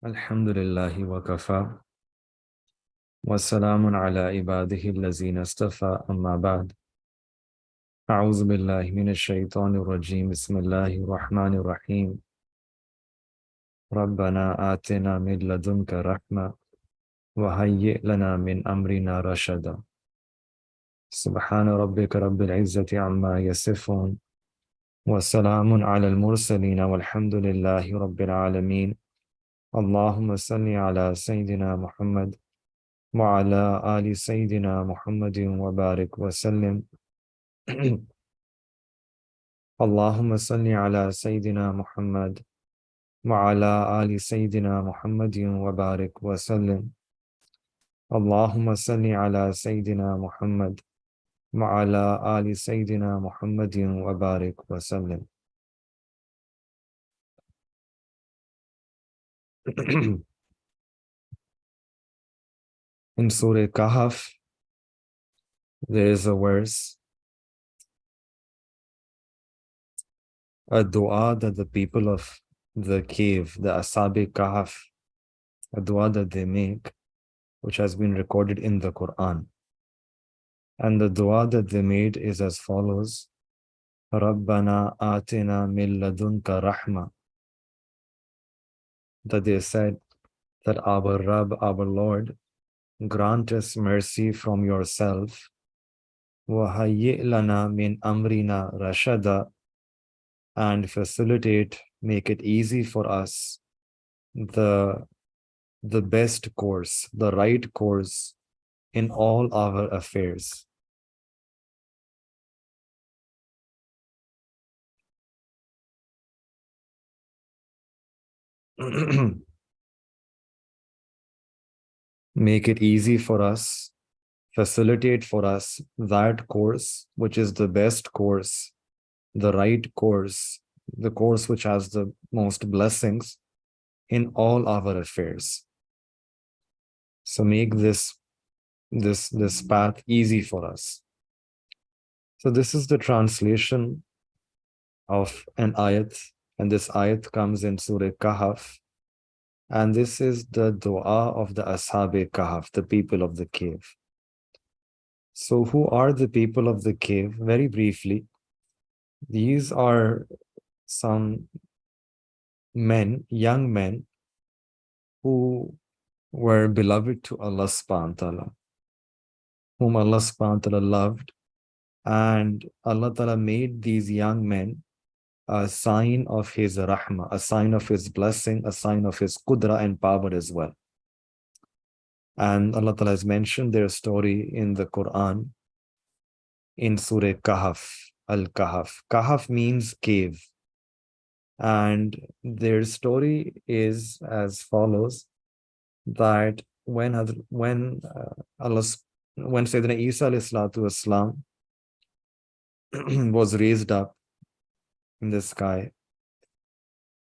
Alhamdulillahi wa kafa wa salamun ala ibadihi allazina istafa amma ba'd. A'udhu billahi minash shaitanir rajim. Bismillahir rahmanir rahim. Rabbana atina min ladunka rahma wa hayyi' lana min amrina rashada. Subhana rabbika rabbil izzati amma yasifun wa salamun ala al-mursalin walhamdulillahi rabbil alamin. Allahumma salli ala Sayyidina Muhammad وعلى آل سيدنا محمد وبارك وسلم. اللهم صل على سيدنا محمد وعلى آل سيدنا محمد وبارك وسلم. اللهم صل على سيدنا محمد وعلى آل سيدنا محمد وبارك وسلم. In Surah Kahf, there is a verse, a dua that the people of the cave, the Ashab-e Kahf, a dua that they make, which has been recorded in the Quran. And the dua that they made is as follows: Rabbana atina min ladunka rahma. That they said that our Rabb, our Lord, grant us mercy from yourself. Wa hayyi' lana min amrina rashada. And facilitate, make it easy for us, the best course, the right course in all our affairs. Make it easy for us, facilitate for us that course which is the best course, the right course, the course which has the most blessings in all our affairs. So make this path easy for us. So this is the translation of an ayat, and this ayat comes in Surah Kahf, and this is the dua of the Ashab-e Kahf, the people of the cave. So who are the people of the cave? Very briefly, these are some men, young men, who were beloved to Allah subhanahu wa ta'ala, whom Allah subhanahu wa ta'ala loved, and Allah ta'ala made these young men a sign of His rahmah, a sign of His blessing, a sign of His qudra and power as well. And Allah ta'ala has mentioned their story in the Quran in Surah Kahf, Al-Kahf. Kahf means cave. And their story is as follows: that when Sayyidina Isa alayhi salatu wasalam was raised up in the sky,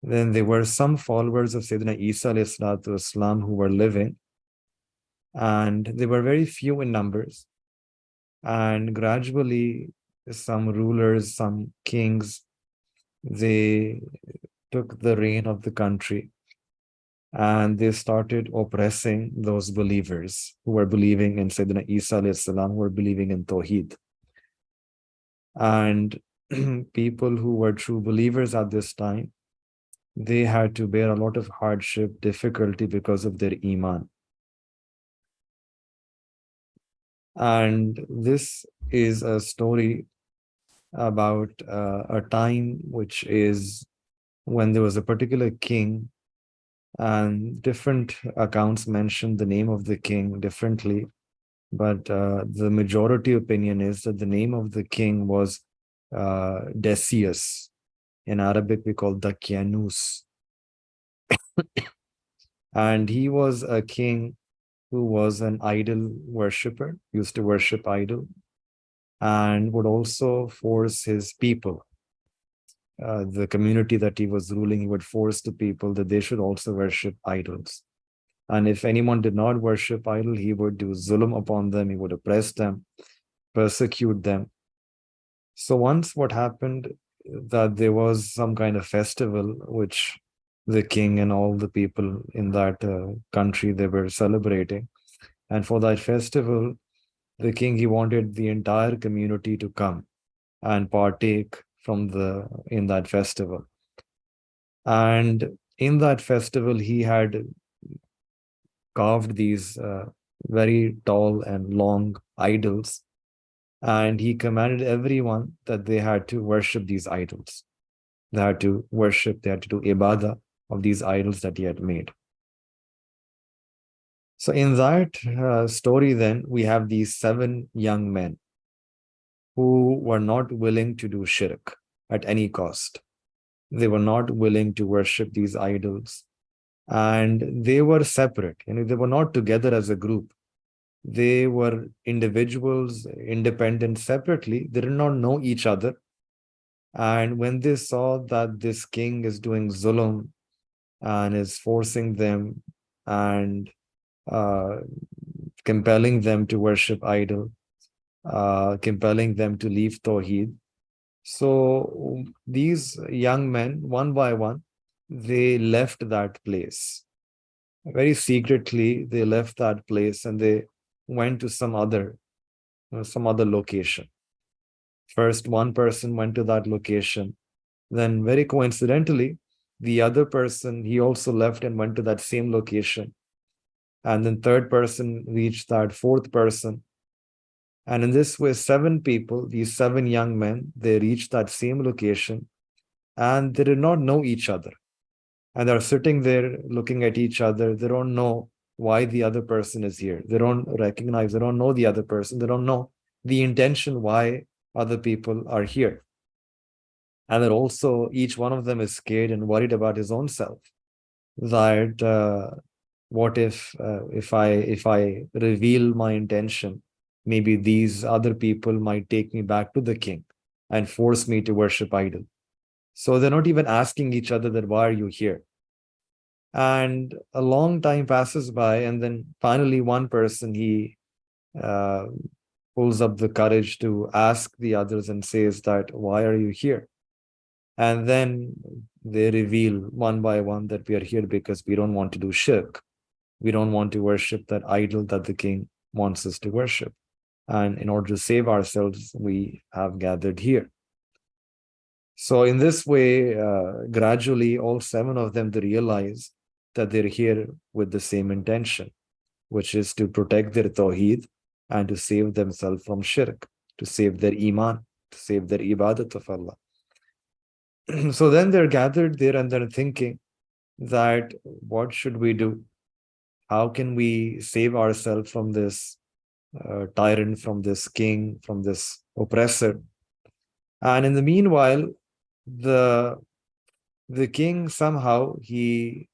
then there were some followers of Sayyidina Isa alayhi salatu wasalam who were living, and they were very few in numbers. And gradually, some rulers, some kings, they took the reign of the country, and they started oppressing those believers who were believing in Sayyidina Isa alayhi salam, who were believing in Tawheed. And people who were true believers at this time, they had to bear a lot of hardship, difficulty because of their iman. And this is a story about a time which is when there was a particular king, and different accounts mention the name of the king differently, but the majority opinion is that the name of the king was Decius. In Arabic we call Dakyanus. And he was a king who was an idol worshipper, used to worship idol, and would also force his people, the community that he was ruling, he would force the people that they should also worship idols. And if anyone did not worship idol, he would do zulm upon them, he would oppress them, persecute them. So once what happened that there was some kind of festival which the king and all the people in that country they were celebrating. And for that festival, the king he wanted the entire community to come and partake from the in that festival. And in that festival, he had carved these very tall and long idols, and he commanded everyone that they had to worship these idols. They had to worship, they had to do ibadah of these idols that he had made. So, in that story, then, we have these 7 young men who were not willing to do shirk at any cost. They were not willing to worship these idols, and they were separate. They were not together as a group. They were individuals, independent separately. They did not know each other. And when they saw that this king is doing zulm and is forcing them and uh, compelling them to worship idol, compelling them to leave Tawheed. So these young men, one by one, they left that place. Very secretly, they left that place and they went to some other location. First, one person went to that location. Then, very coincidentally, the other person, he also left and went to that same location. And then third person reached that fourth person. And in this way, 7 people, these 7 young men, they reached that same location and they did not know each other. And they're sitting there looking at each other. They don't know why the other person is here. They don't recognize, they don't know the other person. They don't know the intention why other people are here. And then also each one of them is scared and worried about his own self. That what if I reveal my intention, maybe these other people might take me back to the king and force me to worship idol. So they're not even asking each other that why are you here. And a long time passes by, and then finally one person he uh, pulls up the courage to ask the others and says that why are you here. And then they reveal one by one that we are here because we don't want to do shirk. We don't want to worship that idol that the king wants us to worship. And in order to save ourselves, we have gathered here. So in this way, gradually, all 7 of them, they realize that they're here with the same intention, which is to protect their tawheed and to save themselves from shirk, to save their iman, to save their ibadat of Allah. So then they're gathered there and they're thinking that what should we do? How can we save ourselves from this tyrant, from this king, from this oppressor? And in the meanwhile, the king somehow he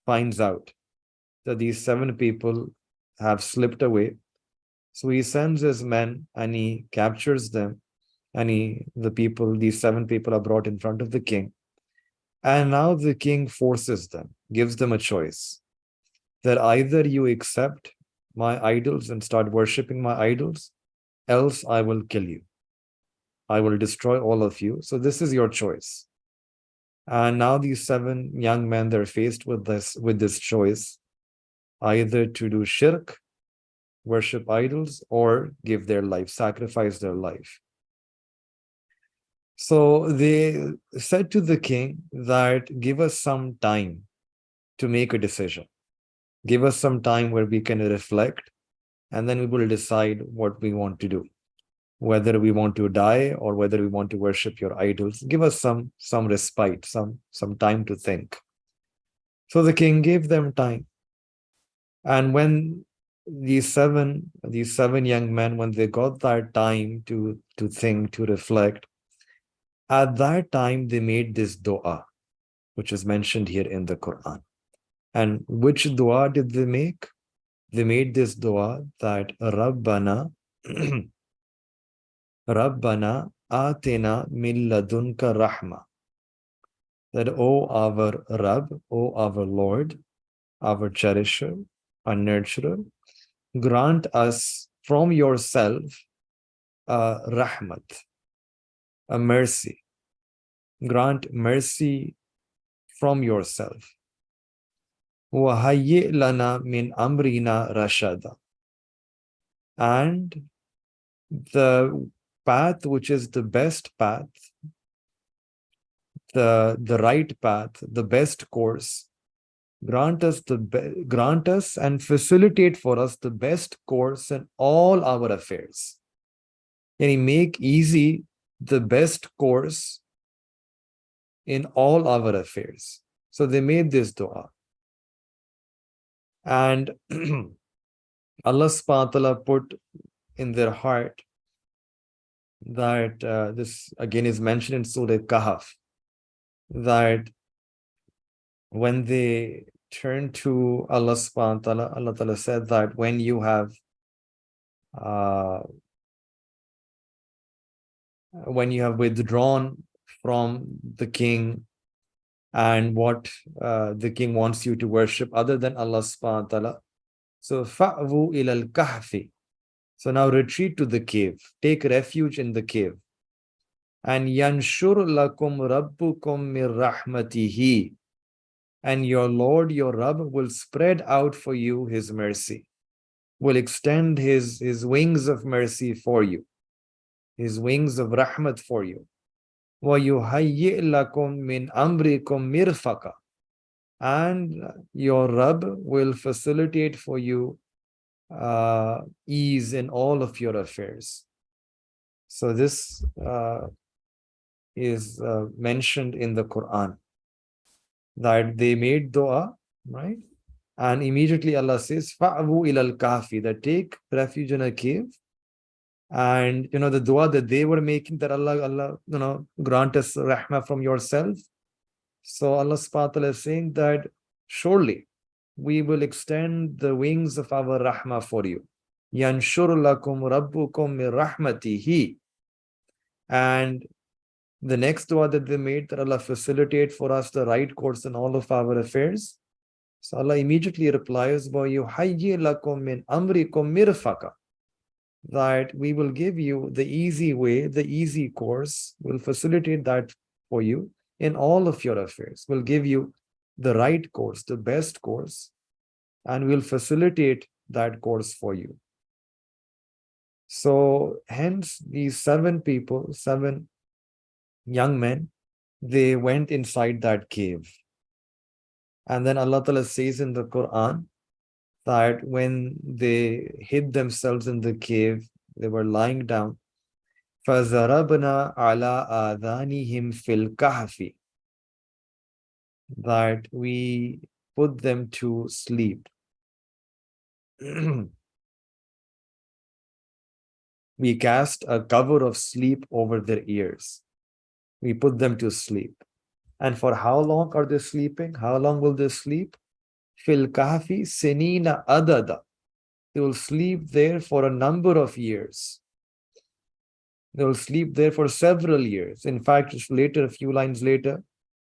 finds out that these 7 people have slipped away. So he sends his men and he captures them, and these 7 people are brought in front of the king. And now the king forces them, gives them a choice that either you accept my idols and start worshipping my idols, else I will kill you. I will destroy all of you. So this is your choice. And now these 7 young men, they're faced with this choice, either to do shirk, worship idols, or give their life, sacrifice their life. So they said to the king that give us some time to make a decision. Give us some time where we can reflect, and then we will decide what we want to do, whether we want to die or whether we want to worship your idols. Give us some respite, some time to think. So the king gave them time. And when these seven young men, when they got that time to think, to reflect, at that time they made this dua, which is mentioned here in the Quran. And which dua did they make? They made this dua that Rabbana, Rabbana atina min ladunka rahma. That, O our Rabb, O our Lord, our cherisher, our nurturer, grant us from yourself a rahmat, a mercy. grant mercy from yourself. وَهَيِّئْ لَنَا مِنْ أَمْرِنَا رَشَدًا. And the path which is the best path, the right path, the best course, grant us and facilitate for us the best course in all our affairs. Can He make easy the best course in all our affairs? So they made this dua. And Allah subhanahu wa ta'ala put in their heart that this again is mentioned in Surah Kahf, that when they turned to Allah subhanahu wa ta'ala, Allah ta'ala said that when you have withdrawn from the king and what the king wants you to worship other than Allah subhanahu wa ta'ala, so fa'vu ilal kahfi. So now retreat to the cave, take refuge in the cave. And yanshur lakum rabbukum mir rahmatihi. And your Lord, your Rabb, will spread out for you His mercy, will extend His wings of mercy for you, His wings of rahmat for you. وَيُهَيِّئْ لَكُم مِّنْ أَمْرِكُم مِّرْفَقًا. And your Rabb will facilitate for you ease in all of your affairs. So this is mentioned in the Quran, that they made dua, right? And immediately Allah says, fa'avu ilal kahfi, that take refuge in a cave. And the dua that they were making, that Allah, grant us rahmah from yourself. So Allah subhanahu wa ta'ala is saying that surely we will extend the wings of our rahmah for you. Yanshur lakum rabbukum min rahmatihi. And the next dua that they made, that Allah facilitate for us the right course in all of our affairs. So Allah immediately replies, وَيُحَيِّ لَكُم مِّنْ أَمْرِكُم مِّرْفَقًا, that we will give you the easy way, the easy course, will facilitate that for you in all of your affairs. We'll give you the right course, the best course, and we'll facilitate that course for you. So hence these 7 people, 7 young men, they went inside that cave. And then Allah Ta'ala says in the Quran that when they hid themselves in the cave, they were lying down. فَزَرَبْنَا عَلَىٰ آذَانِهِمْ فِي الْكَهْفِ, that we put them to sleep. We cast a cover of sleep over their ears. We put them to sleep. And for how long are they sleeping? How long will they sleep? Fil kahfi sinina adada. They will sleep there for a number of years. They will sleep there for several years. In fact, later, a few lines later,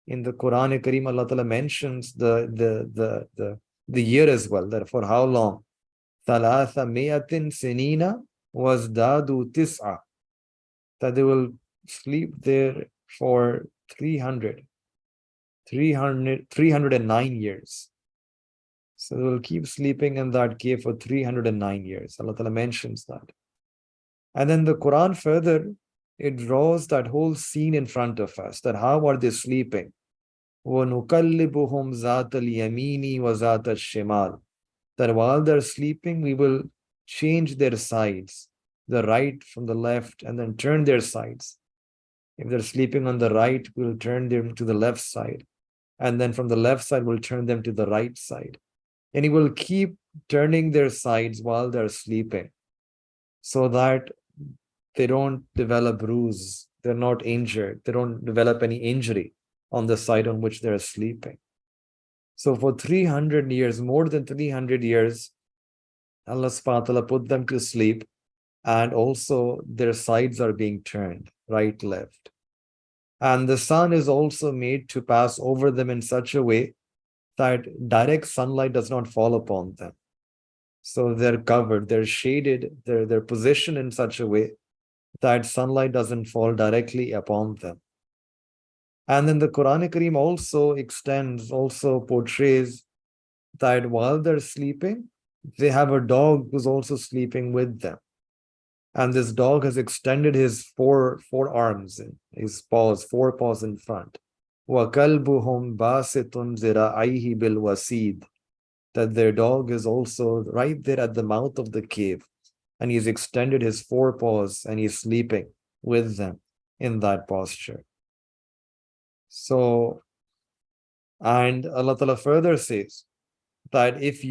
in the Quran Kareem, Allah Ta'ala mentions the year as well. That for how long? Thalatha mi'atin sinina wazdadu tis'a. That they will sleep there for 309 years. So they will keep sleeping in that cave for 309 years. Allah Ta'ala mentions that. And then the Quran further, it draws that whole scene in front of us, that how are they sleeping? وَنُقَلِّبُهُمْ ذَاتَ الْيَمِينِ وَذَاتَ الشِّمَالِ. That while they're sleeping, we will change their sides, the right from the left, and then turn their sides. If they're sleeping on the right, we'll turn them to the left side. And then from the left side, we'll turn them to the right side. And He will keep turning their sides while they're sleeping, so that they don't develop bruise, they're not injured, they don't develop any injury on the side on which they're sleeping. So for 300 years, more than 300 years, Allah subhanahu wa ta'ala put them to sleep, and also their sides are being turned, right, left. And the sun is also made to pass over them in such a way that direct sunlight does not fall upon them. So they're covered, they're shaded, they're positioned in such a way that sunlight doesn't fall directly upon them. And then the Quran Kareem also extends, also portrays that while they're sleeping, they have a dog who's also sleeping with them. And this dog has extended his four arms, his paws, four paws in front. وَكَلْبُهُمْ بَاسِطٌ ذِرَاعَيْهِ بِالْوَسِيدِ, that their dog is also right there at the mouth of the cave, and he's extended his forepaws and he's sleeping with them in that posture. So, and Allah Ta'ala further says that if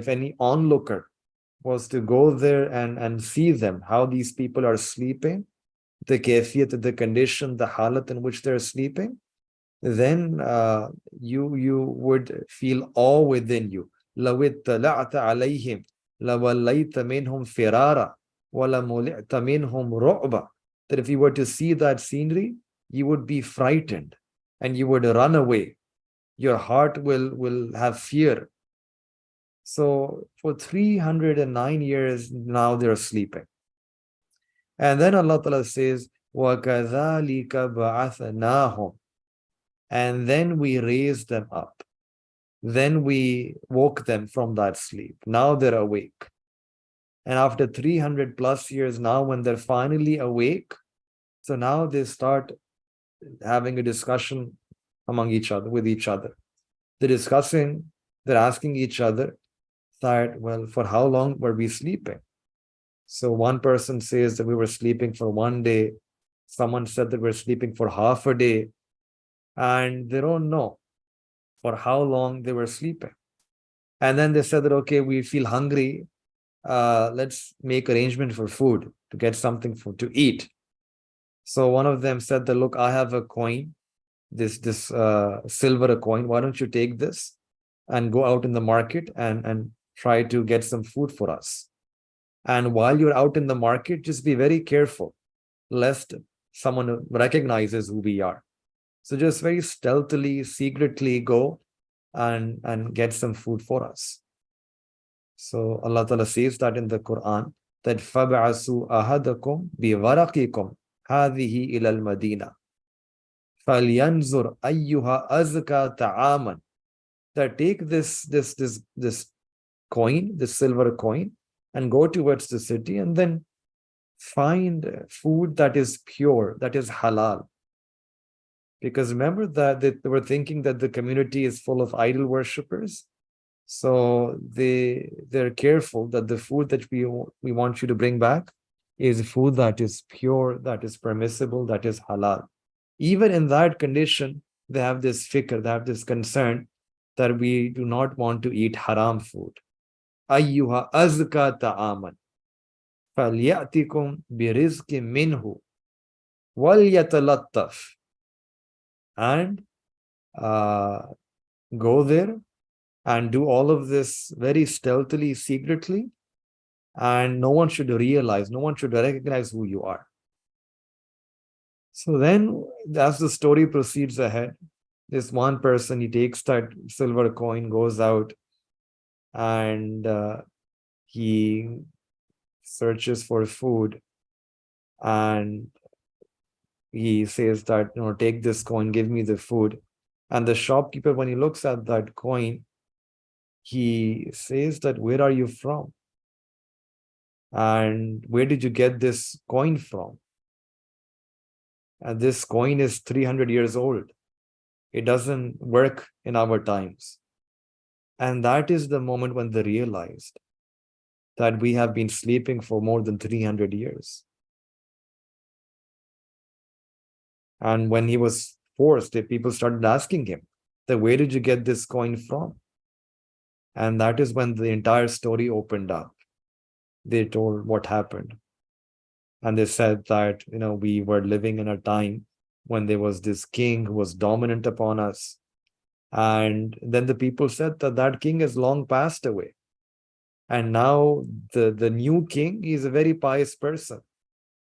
any onlooker was to go there and see them, how these people are sleeping, the kafiyat, the condition, the halat in which they're sleeping, then you would feel awe within you. لَوِ اطَّلَعْتَ عَلَيْهِمْ لَوَلَّيْتَ مِنْهُمْ فِرَارًا وَلَمُلِعْتَ مِنْهُمْ رُعْبًا. That if you were to see that scenery, you would be frightened and you would run away. Your heart will have fear. So for 309 years now they're sleeping. And then Allah Ta'ala says, وَكَذَلِكَ بَعَثْنَاهُمْ. And then we raised them up. Then we woke them from that sleep. Now they're awake. And after 300 plus years now, when they're finally awake, so now they start having a discussion among each other, with each other. They're discussing, they're asking each other that, well, for how long were we sleeping? So one person says that we were sleeping for one day. Someone said that we're sleeping for half a day. And they don't know for how long they were sleeping. And then they said that, okay, we feel hungry. Let's make arrangement for food, to get something to eat. So one of them said that, look, I have a coin, this silver coin. Why don't you take this and go out in the market and try to get some food for us? And while you're out in the market, just be very careful, lest someone recognizes who we are. So just very stealthily, secretly go and get some food for us. So Allah Ta'ala says that in the Quran, that فَبْعَثُوا أَحَدَكُمْ بِوَرَقِكُمْ هَذِهِ إِلَى الْمَدِينَةِ فَلْيَنْظُرْ أَيُّهَا أَزْكَى طَعَامًا. That take this coin, this silver coin, and go towards the city, and then find food that is pure, that is halal. Because remember that they were thinking that the community is full of idol worshippers. So they're careful that the food that we want you to bring back is food that is pure, that is permissible, that is halal. Even in that condition, they have this fikr, they have this concern that we do not want to eat haram food. Ayyuha azka ta'aman falyatikum birizqin minhu walyatalattaf. And go there and do all of this very stealthily, secretly, and no one should realize, no one should recognize who you are. So then, as the story proceeds ahead, this one person, he takes that silver coin, goes out, and he searches for food, and he says that, take this coin, give me the food. And the shopkeeper, when he looks at that coin, he says that, where are you from? And where did you get this coin from? And this coin is 300 years old. It doesn't work in our times. And that is the moment when they realized that we have been sleeping for more than 300 years. And when he was forced, people started asking him, that where did you get this coin from? And that is when the entire story opened up. They told what happened. And they said that, we were living in a time when there was this king who was dominant upon us. And then the people said that king has long passed away. And now the new king is a very pious person.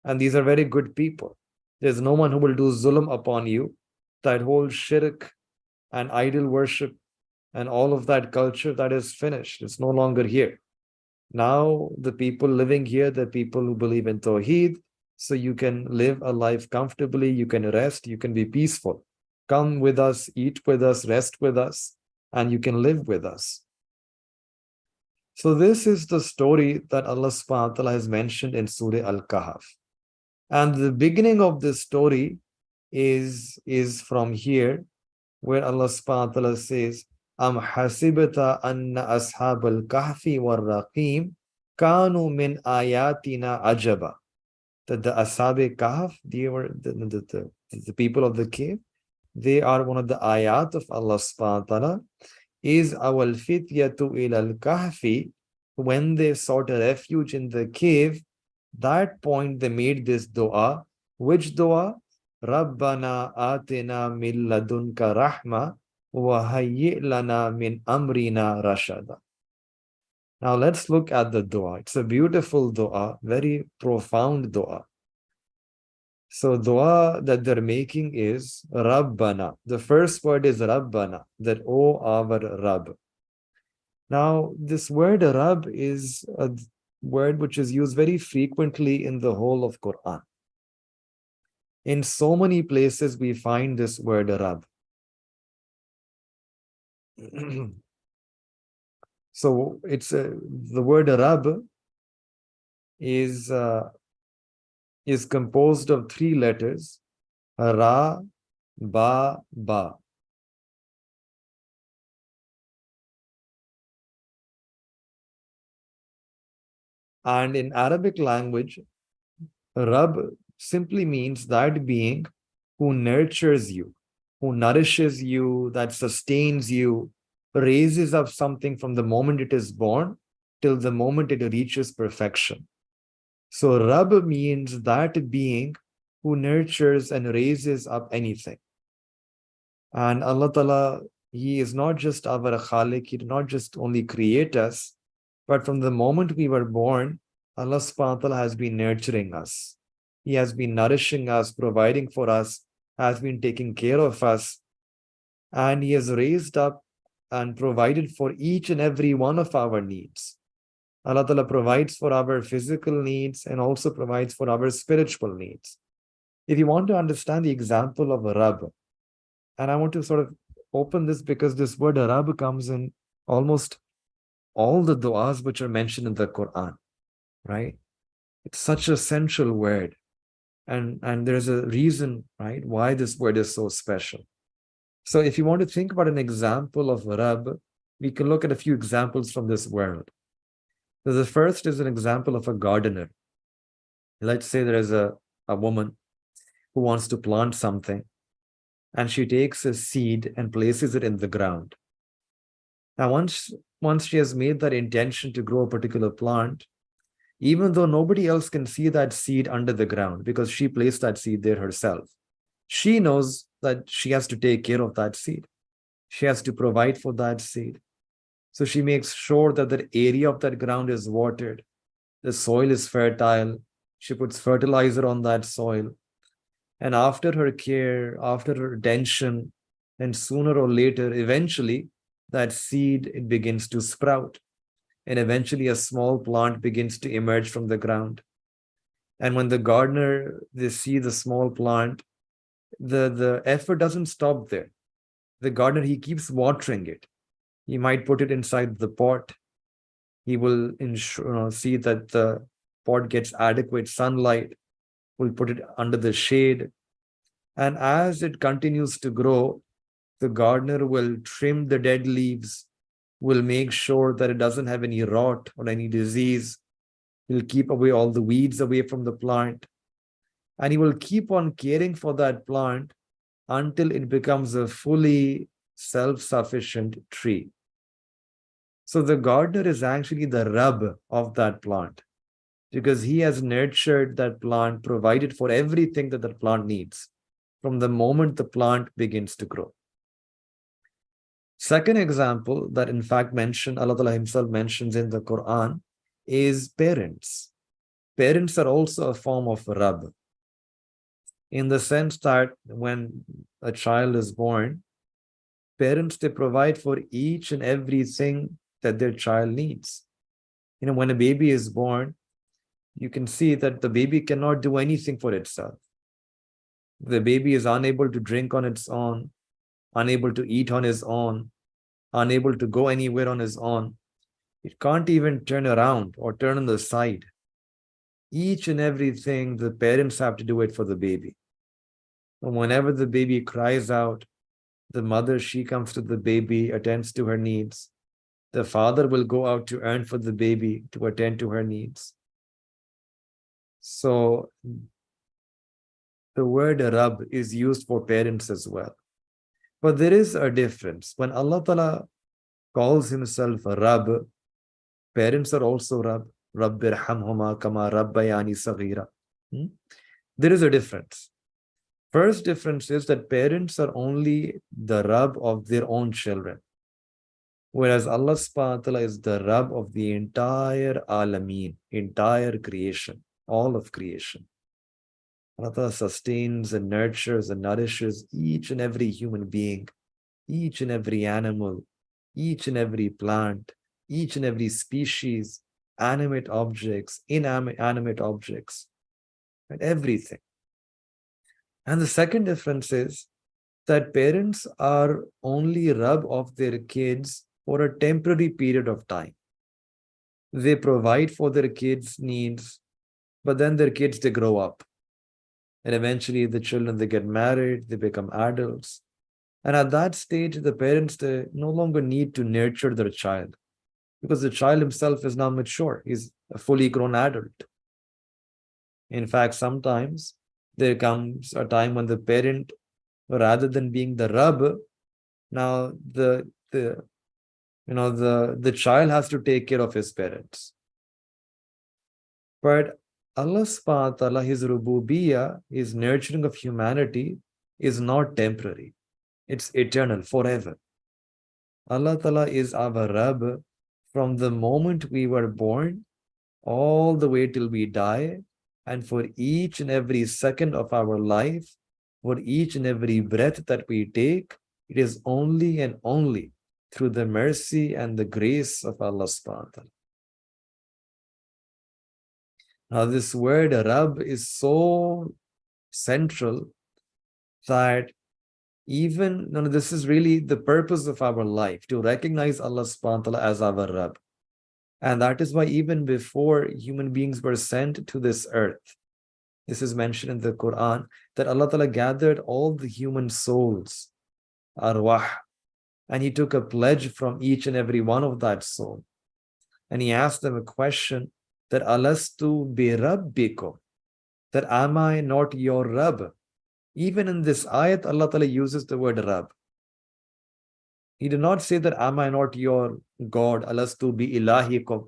And these are very good people. There's no one who will do zulm upon you. That whole shirk and idol worship and all of that culture, that is finished. It's no longer here. Now the people living here, the people who believe in Tawheed, so you can live a life comfortably, you can rest, you can be peaceful. Come with us, eat with us, rest with us, and you can live with us. So this is the story that Allah subhanahu wa ta'ala has mentioned in Surah Al-Kahf. And the beginning of this story is from here, where Allah subhanahu wa ta'ala says, Am hasibata anna ashab al-kahfi war-raqim kanu min ayatina ajaba. That the ashab kahf, they were the people of the cave, they are one of the ayat of Allah subhanahu wa ta'ala. Is our fityatu ilal kahfi, when they sought a refuge in the cave, that point they made this dua. Which dua? Rabbana atina min ladunka rahma wa hayyi lana min amrina rashada. Now let's look at the dua. It's a beautiful dua, very profound dua. So dua that they're making is Rabbana. The first word is Rabbana, that O our Rabb. Now this word Rabb is a word which is used very frequently in the whole of Quran. In so many places we find this word Rabb. So it's the word Rabb is composed of three letters, Ra, Ba, Ba. And in Arabic language, Rabb simply means that being who nurtures you, who nourishes you, that sustains you, raises up something from the moment it is born till the moment it reaches perfection. So Rabb means that being who nurtures and raises up anything. And Allah Ta'ala, He is not just our Khalik, He did not just only create us, but from the moment we were born, Allah subhanahu wa ta'ala has been nurturing us. He has been nourishing us, providing for us, has been taking care of us. And He has raised up and provided for each and every one of our needs. Allah Ta'ala provides for our physical needs and also provides for our spiritual needs. If you want to understand the example of a Rabb, and I want to sort of open this because this word Rabb comes in almost all the du'as which are mentioned in the Quran, right? It's such a central word. And there's a reason, right, why this word is so special. So if you want to think about an example of Rabb, we can look at a few examples from this world. So the first is an example of a gardener. Let's say there is a woman who wants to plant something, and she takes a seed and places it in the ground. Now, once she has made that intention to grow a particular plant, even though nobody else can see that seed under the ground because she placed that seed there herself, she knows that she has to take care of that seed. She has to provide for that seed. So she makes sure that the area of that ground is watered, the soil is fertile, she puts fertilizer on that soil. And after her care, after her attention, and sooner or later, eventually, that seed, it begins to sprout. And eventually a small plant begins to emerge from the ground. And when the gardener, they see the small plant, the effort doesn't stop there. The gardener, he keeps watering it. He might put it inside the pot. He will see that the pot gets adequate sunlight. Will put it under the shade. And as it continues to grow, the gardener will trim the dead leaves, will make sure that it doesn't have any rot or any disease. He'll keep away all the weeds away from the plant. And he will keep on caring for that plant until it becomes a fully self-sufficient tree. So the gardener is actually the Rabb of that plant because he has nurtured that plant, provided for everything that the plant needs from the moment the plant begins to grow. Second example that in fact Allah Ta'ala himself mentions in the Quran is parents. Parents are also a form of Rabb, in the sense that when a child is born, parents, they provide for each and everything that their child needs. When a baby is born, you can see that the baby cannot do anything for itself. The baby is unable to drink on its own, unable to eat on his own, unable to go anywhere on his own. It can't even turn around or turn on the side. Each and everything, the parents have to do it for the baby. And whenever the baby cries out, the mother, she comes to the baby, attends to her needs. The father will go out to earn for the baby to attend to her needs. So the word Rab is used for parents as well. But there is a difference. When Allah Ta'ala calls himself Rab, parents are also Rab. Rabbirhamhuma kama rabbayani saghira. There is a difference. First difference is that parents are only the Rab of their own children. Whereas Allah subhanahu wa ta'ala is the Rab of the entire alameen, entire creation, all of creation. Allah Ta'ala sustains and nurtures and nourishes each and every human being, each and every animal, each and every plant, each and every species, animate objects, inanimate objects, and everything. And the second difference is that parents are only Rab of their kids for a temporary period of time. They provide for their kids' needs, but then their kids, they grow up. And eventually the children, they get married, they become adults. And at that stage, the parents, they no longer need to nurture their child because the child himself is now mature. He's a fully grown adult. In fact, sometimes there comes a time when the parent, rather than being the Rab, now the child has to take care of his parents. But Allah subhanahu wa ta'ala, his rububiyyah, his nurturing of humanity is not temporary. It's eternal, forever. Allah Ta'ala is our Rabb from the moment we were born all the way till we die, and for each and every second of our life, for each and every breath that we take, it is only and only through the mercy and the grace of Allah subhanahu wa ta'ala. Now, this word Rabb is so central that even this is really the purpose of our life, to recognize Allah subhanahu wa ta'ala as our Rabb. And that is why even before human beings were sent to this earth, this is mentioned in the Quran, that Allah Ta'ala gathered all the human souls, arwah, and he took a pledge from each and every one of that soul. And he asked them a question, that alastu bi rabbikum, that am I not your Rabb? Even in this ayat, Allah Ta'ala uses the word Rabb. He did not say that am I not your God, alastu bi ilahikum,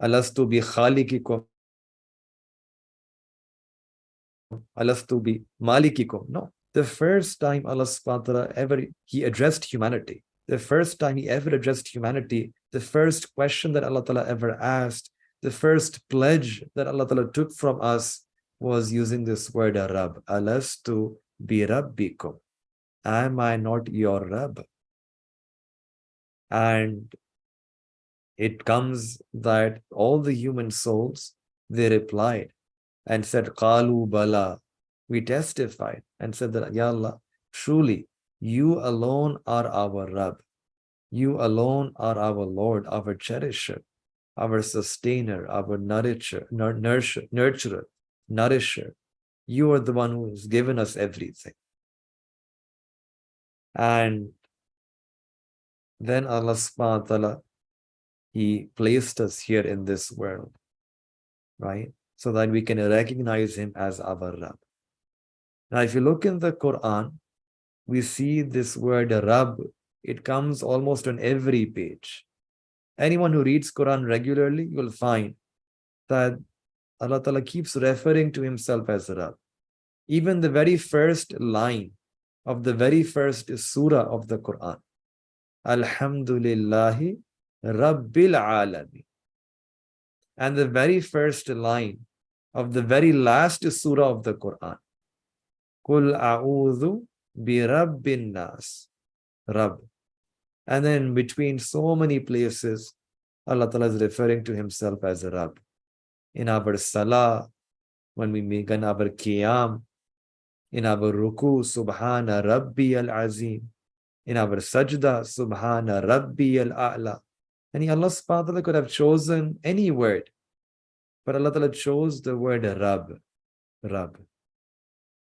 alastu bi khalikikum, alastu bi malikikum. No. The first time Allah subhanahu wa ta'ala ever he addressed humanity, the first time he ever addressed humanity, the first question that Allah Ta'ala ever asked, the first pledge that Allah Ta'ala took from us was using this word Rabb. Alastu bi rabbikum. Am I not your Rabb? And it comes that all the human souls, they replied and said, Qalu bala. We testified and said that, Ya Allah, truly, you alone are our Rabb. You alone are our Lord, our cherisher, our sustainer, our nurturer, nourisher. You are the one who has given us everything. And then Allah subhanahu wa ta'ala, he placed us here in this world, right? So that we can recognize him as our Rabb. Now, if you look in the Quran, we see this word Rabb, it comes almost on every page. Anyone who reads Quran regularly, you'll find that Allah Ta'ala keeps referring to himself as Rabb. Even the very first line of the very first surah of the Quran, Alhamdulillahi Rabbil Alameen. And the very first line of the very last surah of the Quran, Qul a'udhu bi Rabbin Nas, Rabb. And then between so many places, Allah Ta'ala is referring to himself as a Rabb. In our salah, when we begin our qiyam, In our ruku, Subhana Rabbi al-Azim. In our sajda, Subhana Rabbi al-A'la. And Allah subhanahu wa ta'ala could have chosen any word, but Allah ta'ala chose the word Rabb. Rabb.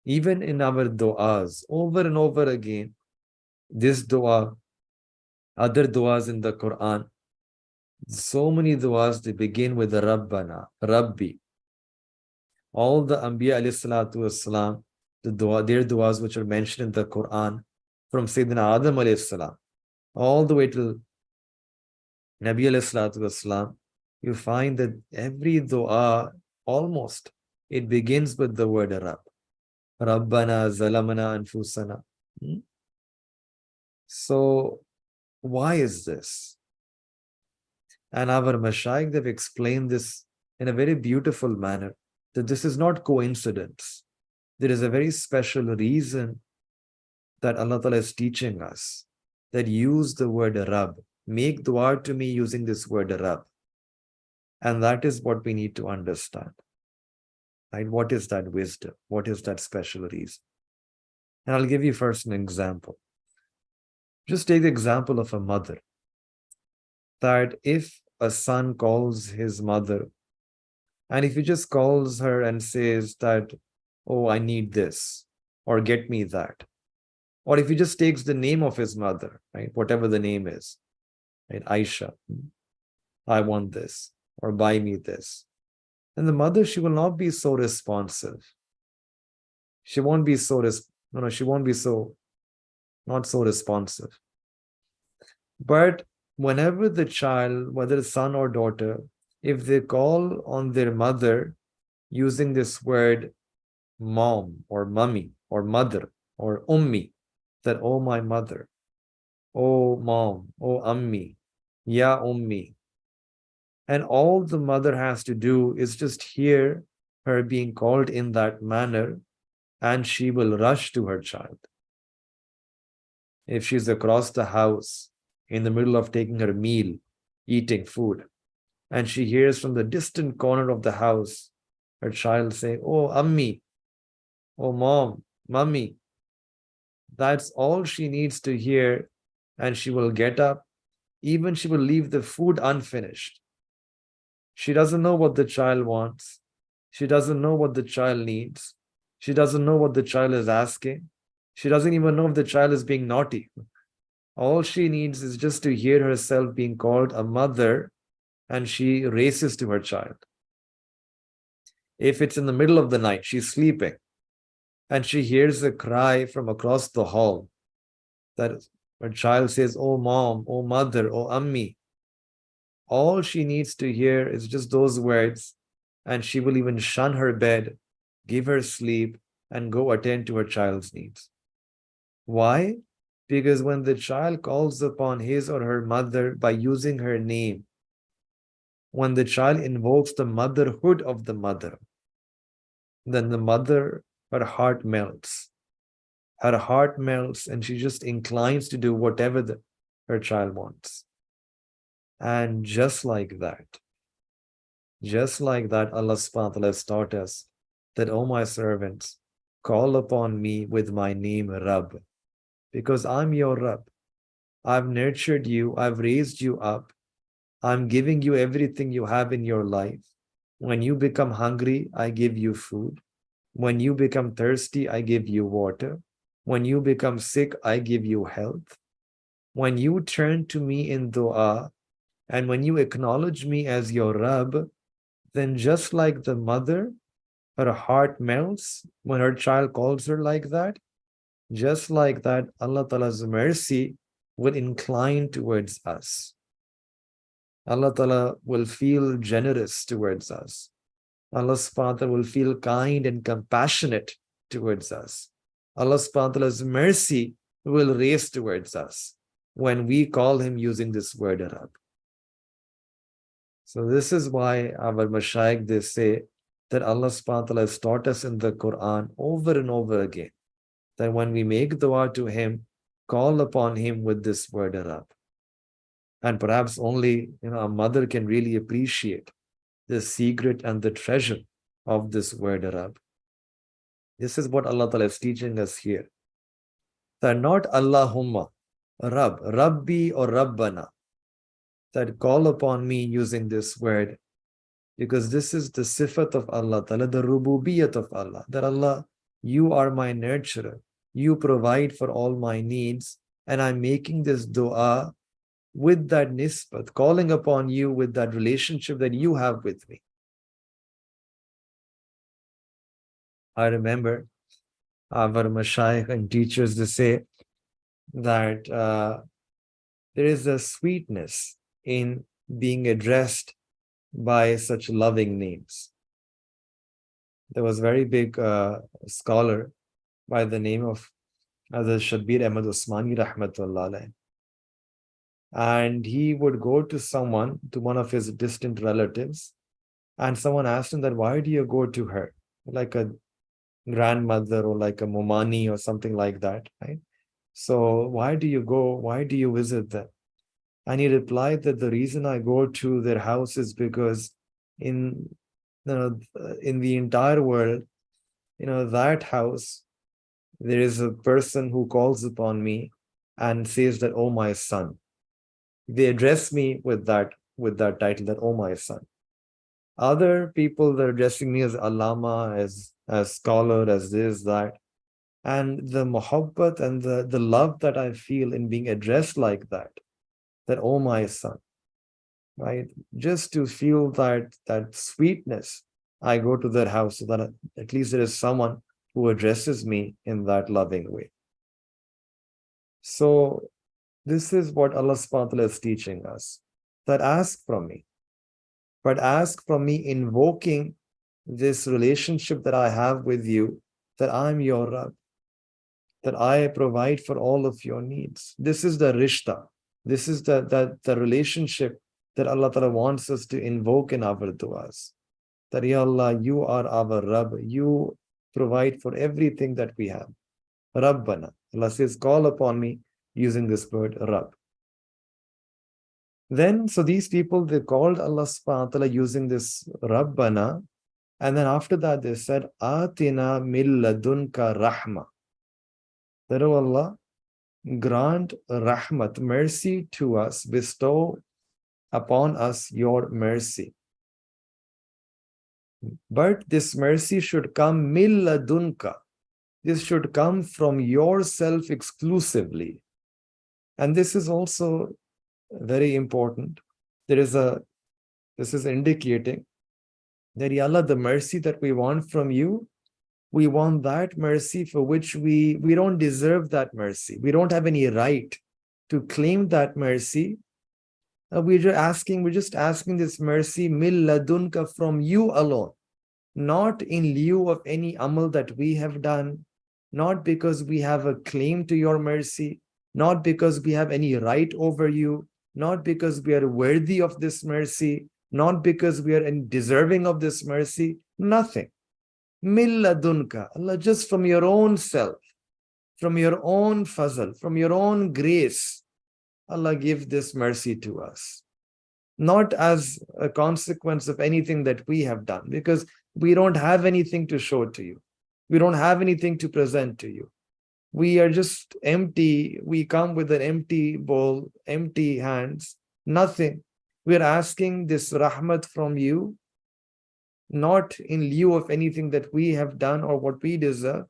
Even in our du'as, over and over again, this dua, other duas in the Quran, so many duas, they begin with the Rabbana, Rabbi. All the Anbiya alayhi salatu wasalam, their duas which are mentioned in the Quran, from Sayyidina Adam alayhi salam, all the way to Nabi alayhi salatu wasalam, you find that every dua, almost, it begins with the word Rabb. Rabbana zalamana anfusana. So, why is this? And our Mashaykh, they've explained this in a very beautiful manner, that this is not coincidence. There is a very special reason that Allah Ta'ala is teaching us, that use the word Rabb. Make dua to me using this word Rabb. And that is what we need to understand. Right? What is that wisdom? What is that special reason? And I'll give you first an example. Just take the example of a mother. That if a son calls his mother, and if he just calls her and says that, oh, I need this, or get me that, or if he just takes the name of his mother, right, whatever the name is, right, Aisha, I want this, or buy me this, then the mother, she will not be so responsive. She won't be so, she won't be so, not so responsive. But whenever the child, whether son or daughter, if they call on their mother using this word mom or mummy or mother or ummi, that, oh my mother, oh mom, oh ammi, ya ummi. And all the mother has to do is just hear her being called in that manner, and she will rush to her child. If she's across the house, in the middle of taking her meal, eating food, and she hears from the distant corner of the house her child say, oh ammi, oh mom, mummy, that's all she needs to hear, and she will get up. Even she will leave the food unfinished. She doesn't know what the child wants. She doesn't know what the child needs. She doesn't know what the child is asking. She doesn't even know if the child is being naughty. All she needs is just to hear herself being called a mother, and she races to her child. If it's in the middle of the night, she's sleeping, and she hears a cry from across the hall that her child says, oh mom, oh mother, oh ammi. All she needs to hear is just those words, and she will even shun her bed, give her sleep, and go attend to her child's needs. Why? Because when the child calls upon his or her mother by using her name, when the child invokes the motherhood of the mother, then the mother, her heart melts. Her heart melts, and she just inclines to do whatever her child wants. And just like that, Allah subhanahu wa ta'ala has taught us that, oh my servants, call upon me with my name Rabb, because I'm your Rabb. I've nurtured you, I've raised you up, I'm giving you everything you have in your life. When you become hungry, I give you food. When you become thirsty, I give you water. When you become sick, I give you health. When you turn to me in dua, and when you acknowledge me as your Rabb, then just like the mother, her heart melts when her child calls her like that, just like that, Allah Ta'ala's mercy will incline towards us. Allah Ta'ala will feel generous towards us. Allah subhanahu wa ta'ala will feel kind and compassionate towards us. Allah subhanahu wa ta'ala's mercy will raise towards us when we call him using this word Rabb. So this is why our Mashaykh, they say that Allah subhanahu wa ta'ala has taught us in the Quran over and over again, that when we make dua to him, call upon him with this word Rabb. And perhaps only a mother can really appreciate the secret and the treasure of this word Rabb. This is what Allah Ta'ala is teaching us here. That not Allahumma, Rabbi or Rabbana, that call upon me using this word, because this is the sifat of Allah Ta'ala, the rububiyat of Allah, that Allah, you are my nurturer, you provide for all my needs, and I'm making this dua with that nisbat, calling upon you with that relationship that you have with me. I remember our Mashaykh and teachers, they say that there is a sweetness in being addressed by such loving names. There was a very big scholar by the name of Shabbir Ahmad Usmani Rahmatullah alayh. And he would go to someone, to one of his distant relatives, and someone asked him that, why do you go to her? Like a grandmother or like a momani or something like that, right? So why do you go? Why do you visit them? And he replied that the reason I go to their house is because in in the entire world, that house, there is a person who calls upon me and says that, oh my son. They address me with that title, that, oh my son. Other people, they're addressing me as Allama, as scholar, as this, that. And the muhabbat and the love that I feel in being addressed like that, oh my son, right? Just to feel that sweetness, I go to their house so that at least there is someone who addresses me in that loving way. So this is what Allah subhanahu wa ta'ala is teaching us, that ask from me, but ask from me invoking this relationship that I have with you, that I'm your Rabb, that I provide for all of your needs. This is the rishta. This is the relationship that Allah Ta'ala wants us to invoke in our du'as. That, Ya Allah, you are our Rabb. You provide for everything that we have. Rabbana. Allah says, call upon me using this word, Rabb. Then, so these people, they called Allah subhanahu wa ta'ala using this Rabbana. And then after that, they said, Atina min ladunka rahma. That, oh Allah, grant rahmat, mercy to us, bestow upon us your mercy. But this mercy should come min ladunka. This should come from yourself exclusively. And this is also very important. This is indicating that, Ya Allah, the mercy that we want from you, we want that mercy for which we don't deserve that mercy. We don't have any right to claim that mercy. We're just asking this mercy, min ladunka, from you alone, not in lieu of any amal that we have done, not because we have a claim to your mercy, not because we have any right over you, not because we are worthy of this mercy, not because we are deserving of this mercy, nothing. Min ladunka, Allah, just from your own self, from your own fazl, from your own grace, Allah, give this mercy to us. Not as a consequence of anything that we have done, because we don't have anything to show to you. We don't have anything to present to you. We are just empty. We come with an empty bowl, empty hands, nothing. We are asking this rahmat from you, not in lieu of anything that we have done or what we deserve,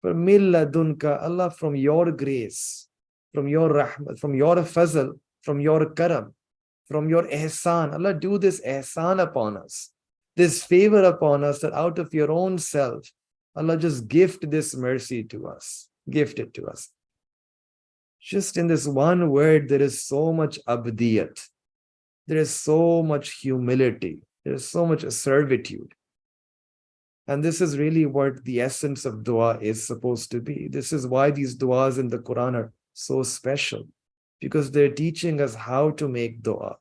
but min ladunka, Allah, from your grace, from your rahmat, from your fazl, from your karam, from your ihsan. Allah, do this ihsan upon us, this favor upon us, that out of your own self, Allah, just gift this mercy to us. Gift it to us. Just in this one word, there is so much abdiyat. There is so much humility. There is so much servitude. And this is really what the essence of dua is supposed to be. This is why these duas in the Quran are so special, because they're teaching us how to make dua,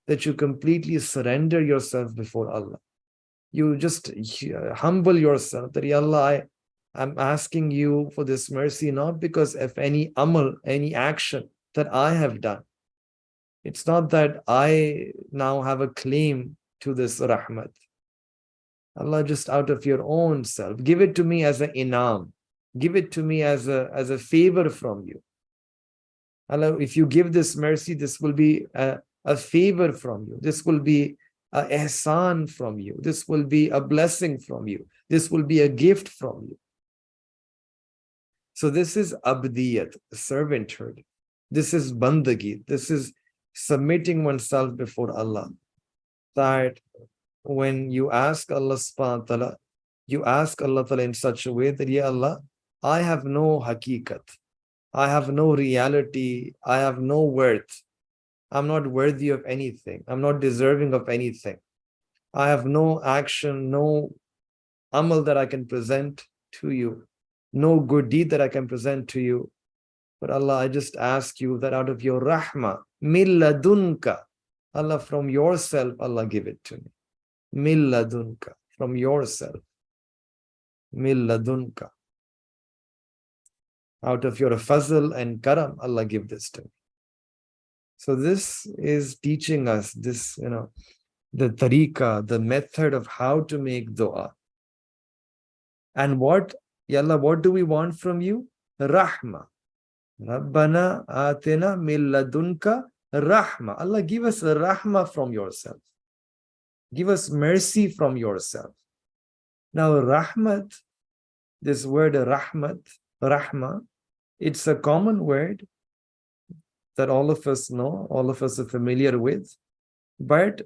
that you completely surrender yourself before Allah. You just humble yourself, that, Ya Allah, I'm asking you for this mercy, not because of any amal, any action that I have done. It's not that I now have a claim to this rahmat. Allah, just out of your own self, give it to me as an inam. Give it to me as a favor from you. Allah, if you give this mercy, this will be a favor from you. This will be a ihsan from you. This will be a blessing from you. This will be a gift from you. So this is abdiyat, servanthood. This is bandagi. This is submitting oneself before Allah. That when you ask Allah subhanahu wa ta'ala, you ask Allah ta'ala in such a way that, Ya Allah, I have no hakikat. I have no reality. I have no worth. I'm not worthy of anything. I'm not deserving of anything. I have no action, no amal that I can present to you, no good deed that I can present to you. But Allah, I just ask you that out of your rahmah, milladunka, Allah, from yourself, Allah, give it to me. Milladunka, from yourself. Milladunka. Out of your fazl and karam, Allah, give this to me. So this is teaching us this, the tariqah, the method of how to make dua. And what, Ya Allah, what do we want from you? Rahmah. Rabbana atina min ladunka rahmah. Allah, give us rahmah from yourself. Give us mercy from yourself. Now, rahmat, this word rahmat, rahmah, it's a common word that all of us know, all of us are familiar with. But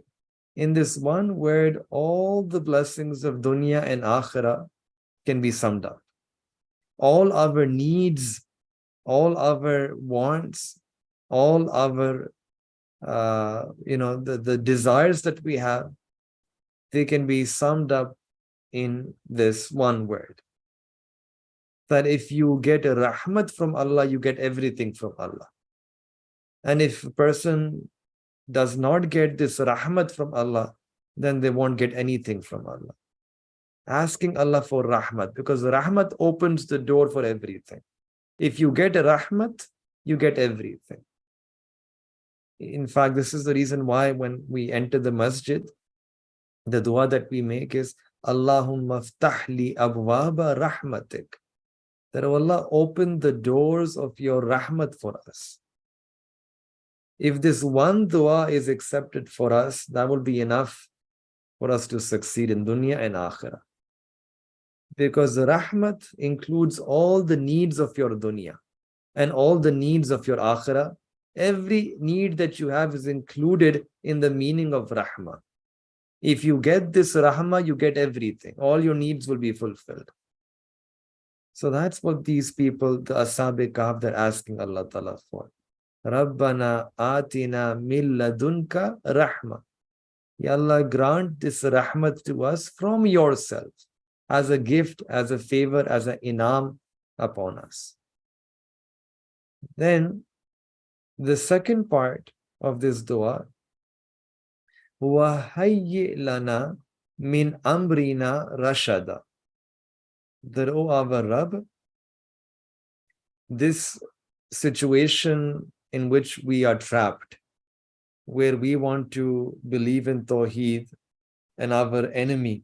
in this one word, all the blessings of dunya and akhirah can be summed up. All our needs, all our wants, all our, the desires that we have, they can be summed up in this one word. That if you get a rahmat from Allah, you get everything from Allah. And if a person does not get this rahmat from Allah, then they won't get anything from Allah. Asking Allah for rahmat, because rahmat opens the door for everything. If you get a rahmat, you get everything. In fact, this is the reason why when we enter the masjid, the dua that we make is Allahumma ftahli abwaba rahmatik. That Allah, open the doors of your rahmat for us. If this one dua is accepted for us, that will be enough for us to succeed in dunya and akhirah. Because rahmat includes all the needs of your dunya and all the needs of your akhirah. Every need that you have is included in the meaning of rahmah. If you get this rahmah, you get everything. All your needs will be fulfilled. So that's what these people, the Ashab-e Kahf, they're asking Allah Ta'ala for. Rabbana atina min ladunka rahmah. Ya Allah, grant this rahmat to us from yourself as a gift, as a favor, as an inam upon us. Then the second part of this dua, وَهَيِّئْ لَنَا مِنْ أَمْرِنَا رَشَدًا. That, O our Rabb, this situation in which we are trapped, where we want to believe in Tawheed and our enemy,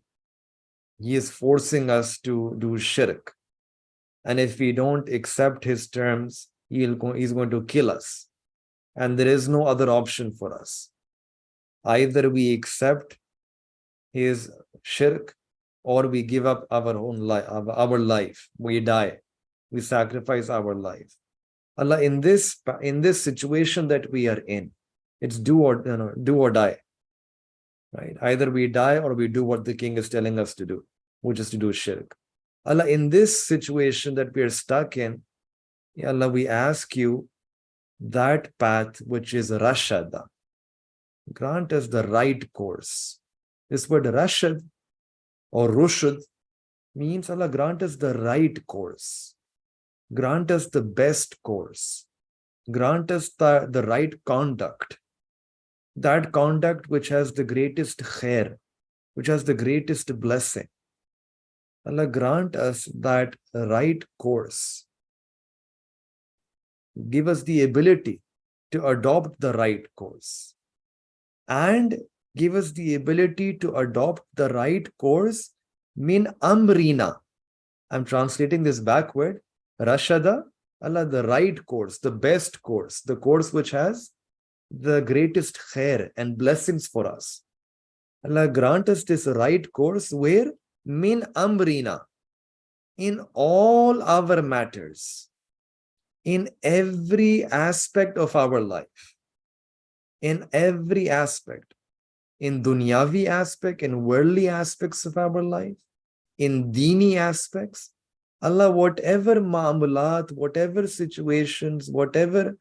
he is forcing us to do shirk. And if we don't accept his terms, he's going to kill us. And there is no other option for us. Either we accept his shirk or we give up our own life, our life. We die. We sacrifice our life. Allah, in this situation that we are in, it's do or die. Right? Either we die or we do what the king is telling us to do, which is to do shirk. Allah, in this situation that we are stuck in, Ya Allah, we ask you that path which is rashada. Grant us the right course. This word rashad or rushd means, Allah, grant us the right course. Grant us the best course. Grant us the right conduct. That conduct which has the greatest khair, which has the greatest blessing. Allah, grant us that right course. Give us the ability to adopt the right course. And give us the ability to adopt the right course min amrina. I'm translating this backward. Rashada, Allah, the right course, the best course, the course which has the greatest khair and blessings for us. Allah, grant us this right course where min amrina, in all our matters, in every aspect of our life, in every aspect, in dunyavi aspect, in worldly aspects of our life, in dini aspects. Allah, whatever ma'amulat, whatever situations, whatever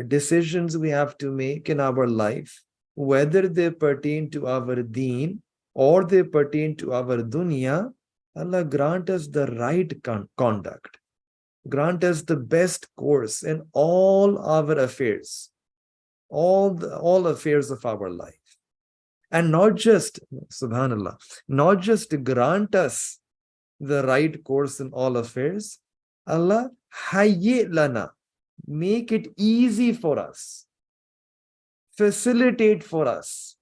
decisions we have to make in our life, whether they pertain to our deen or they pertain to our dunya, Allah grant us the right conduct. Grant us the best course in all our affairs, all affairs of our life. And not just, subhanallah, not just grant us the right course in all affairs, Allah, hayyi lana, make it easy for us, facilitate for us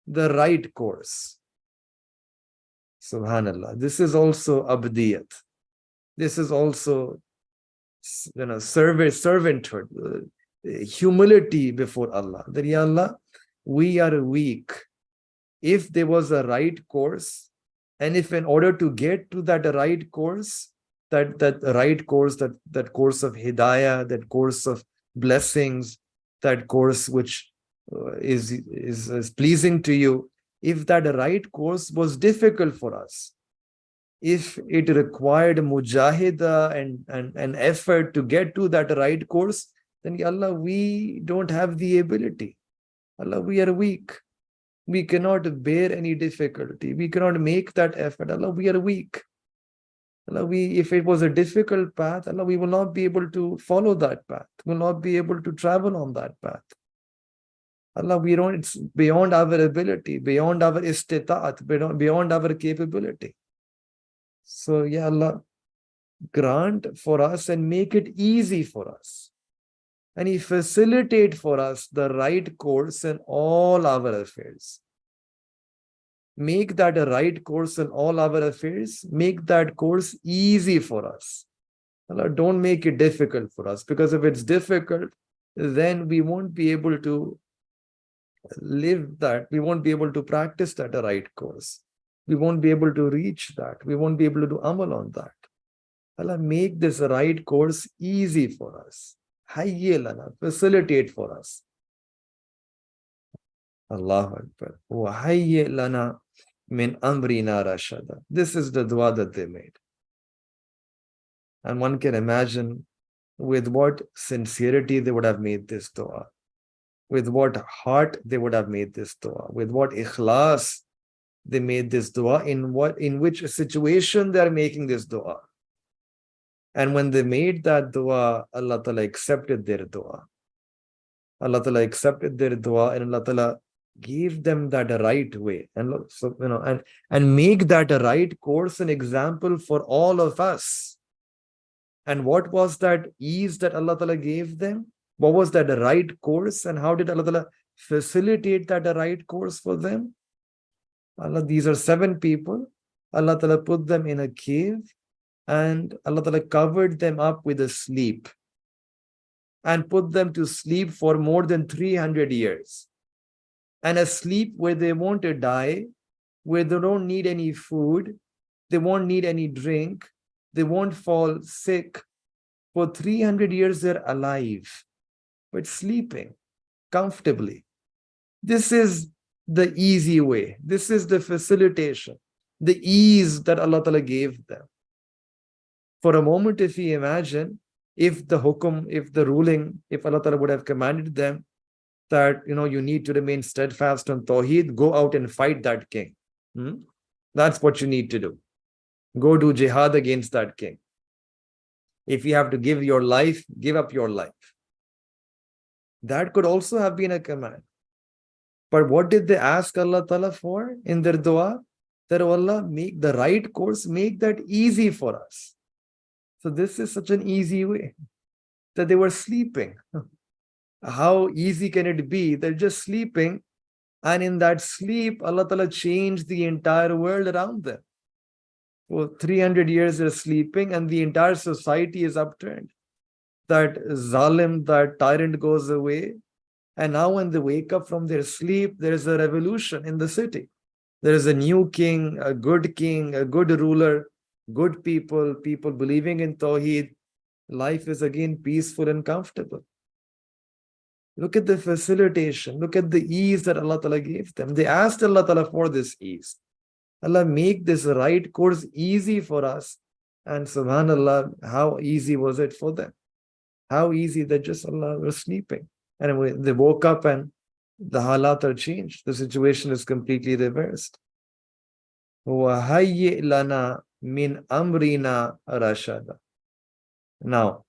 the right course. Subhanallah. This is also abdiyat. This is also, servanthood, humility before Allah. That, Ya Allah, we are weak. If there was a right course, and if in order to get to that right course, that right course, that course of hidayah, that course of blessings, that course which is pleasing to you, if that right course was difficult for us, if it required mujahida and effort to get to that right course, then Ya Allah, we don't have the ability. Allah, we are weak. We cannot bear any difficulty. We cannot make that effort. Allah, we are weak. Allah, if it was a difficult path, Allah, we will not be able to follow that path. We will not be able to travel on that path. Allah, it's beyond our ability, beyond our istita'at, beyond our capability. So, Ya Allah, grant for us and make it easy for us. And He facilitate for us the right course in all our affairs. Make that a right course in all our affairs. Make that course easy for us. Allah, don't make it difficult for us, because if it's difficult, then we won't be able to live that. We won't be able to practice that a right course. We won't be able to reach that. We won't be able to do amal on that. Allah, make this right course easy for us. Hayyi lana, facilitate for us. Allahu Akbar. Wa hayyi lana min amrina rashada. This is the dua that they made. And one can imagine with what sincerity they would have made this dua, with what heart they would have made this dua, with what ikhlas they made this dua, in which situation they are making this dua. And when they made that dua, Allah Ta'ala accepted their dua. Allah Ta'ala accepted their dua, and Allah Ta'ala gave them that right way. And so, and make that a right course an example for all of us. And what was that ease that Allah Ta'ala gave them? What was that right course? And how did Allah Ta'ala facilitate that right course for them? Allah, these are 7 people. Allah Ta'ala put them in a cave, and Allah Ta'ala covered them up with a sleep and put them to sleep for more than 300 years. And a sleep where they won't die, where they don't need any food, they won't need any drink, they won't fall sick. For 300 years, they're alive, but sleeping comfortably. This is the easy way. This is the facilitation, the ease that Allah Ta'ala gave them. For a moment, if we imagine, if the hukum, if the ruling, if Allah Ta'ala would have commanded them that, you need to remain steadfast on Tawheed, go out and fight that king. That's what you need to do. Go do jihad against that king. If you have to give your life, give up your life. That could also have been a command. But what did they ask Allah Ta'ala for in their dua? That Allah, make the right course, make that easy for us. So this is such an easy way, that they were sleeping. How easy can it be? They're just sleeping, and in that sleep, Allah Ta'ala changed the entire world around them. For 300 years they're sleeping and the entire society is upturned. That zalim, that tyrant goes away. And now when they wake up from their sleep, there is a revolution in the city. There is a new king, a good ruler, good people, people believing in Tawheed. Life is again peaceful and comfortable. Look at the facilitation. Look at the ease that Allah Ta'ala gave them. They asked Allah Ta'ala for this ease. Allah, make this right course easy for us. And subhanAllah, how easy was it for them? How easy that just Allah was sleeping. And when they woke up and the halat are changed. The situation is completely reversed. وَهَيِّئْ لَنَا مِنْ أَمْرِنَا رَشَدًا. Now,